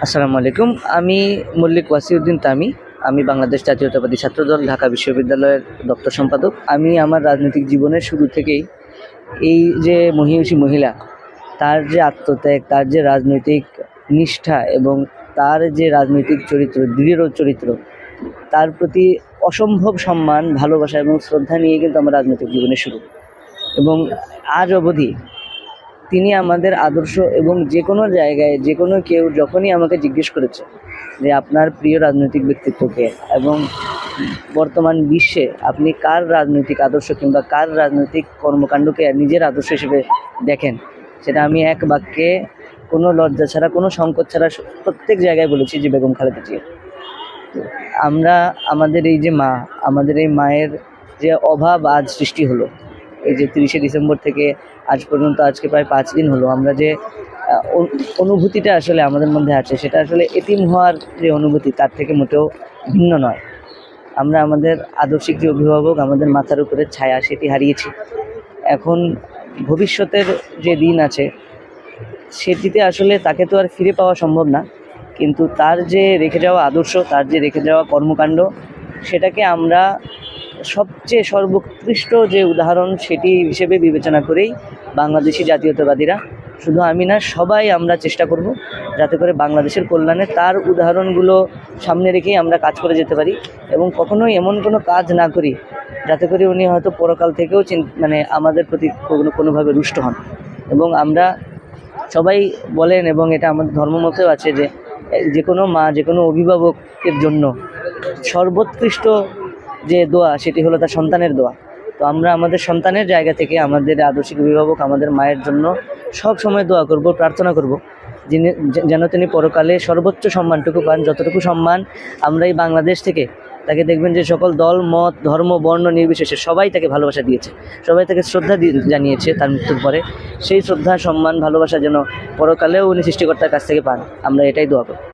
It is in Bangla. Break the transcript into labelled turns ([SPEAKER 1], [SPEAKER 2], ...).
[SPEAKER 1] আসসালামু আলাইকুম। আমি মল্লিক ওয়াসিউদ্দিন তামি। আমি বাংলাদেশ জাতীয়তাবাদী ছাত্রদল ঢাকা বিশ্ববিদ্যালয়ের দপ্তর সম্পাদক। আমি আমার রাজনৈতিক জীবনের শুরু থেকেই এই যে মহিয়সী মহিলা, তার যে আত্মত্যাগ, তার যে রাজনৈতিক নিষ্ঠা এবং তার যে রাজনৈতিক চরিত্র, দৃঢ় চরিত্র, তার প্রতি অসম্ভব সম্মান, ভালোবাসা এবং শ্রদ্ধা নিয়ে কিন্তু আমার রাজনৈতিক জীবনের শুরু। এবং আজ অবধি তিনি আমাদের আদর্শ, এবং যে কোনো জায়গায় যে কোনো কেউ যখনই আমাকে জিজ্ঞেস করেছে যে আপনার প্রিয় রাজনৈতিক ব্যক্তিত্বকে, এবং বর্তমান বিশ্বে আপনি কার রাজনৈতিক আদর্শ কিংবা কার রাজনৈতিক কর্মকাণ্ডকে নিজের আদর্শ হিসেবে দেখেন, সেটা আমি এক বাক্যে, কোনো লজ্জা ছাড়া, কোনো সংকোচ ছাড়া প্রত্যেক জায়গায় বলেছি যে বেগম খালেদা জিয়া। আমরা আমাদের এই যে মা, আমাদের এই মায়ের যে অভাব আজ সৃষ্টি হলো, এই যে 30শে ডিসেম্বর থেকে আজ পর্যন্ত, আজকে প্রায় 5 দিন হলো, আমরা যে অনুভূতিটা আসলে আমাদের মধ্যে আছে, সেটা আসলে এতিম হওয়ার যে অনুভূতি, তার থেকে মোটেও ভিন্ন নয়। আমরা আমাদের আদর্শিক যে অভিভাবক, আমাদের মাথার উপরে ছায়া, সেটি হারিয়েছি। এখন ভবিষ্যতের যে দিন আছে, সেটিতে আসলে তাকে তো আর ফিরে পাওয়া সম্ভব না, কিন্তু তার যে রেখে যাওয়া আদর্শ, তার যে রেখে যাওয়া কর্মকাণ্ড, সেটাকে আমরা সবচেয়ে সর্বোৎকৃষ্ট যে উদাহরণ, সেটি হিসেবে বিবেচনা করেই বাংলাদেশি জাতীয়তাবাদীরা, শুধু আমি না, সবাই আমরা চেষ্টা করব যাতে করে বাংলাদেশের কল্যাণে তার উদাহরণগুলো সামনে রেখেই আমরা কাজ করে যেতে পারি, এবং কখনোই এমন কোনো কাজ না করি যাতে করে উনি হয়তো পরকাল থেকেও আমাদের প্রতি কোনোভাবে রুষ্ট হন। এবং আমরা সবাই বলেন, এবং এটা আমাদের ধর্মমতেও আছে, যে যে কোনো মা, যে কোনো অভিভাবকের জন্য সর্বোৎকৃষ্ট যে দোয়া, সেটি হলো তার সন্তানের দোয়া। তো আমরা আমাদের সন্তানের জায়গা থেকে আমাদের আদর্শিক অভিভাবক, আমাদের মায়ের জন্য সব সময় দোয়া করব, প্রার্থনা করব, যেন তিনি পরকালে সর্বোচ্চ সম্মানটুকু পান। যতটুকু সম্মান আমরা এই বাংলাদেশ থেকে, তাকে দেখবেন যে সকল দল, মত, ধর্ম, বর্ণ নির্বিশেষে সবাই তাকে ভালোবাসা দিয়েছে, সবাই তাকে শ্রদ্ধা জানিয়েছে তার মৃত্যুর পরে। সেই শ্রদ্ধা, সম্মান, ভালোবাসা যেন পরকালেও উনি সৃষ্টিকর্তার কাছ থেকে পান, আমরা এটাই দোয়া করি।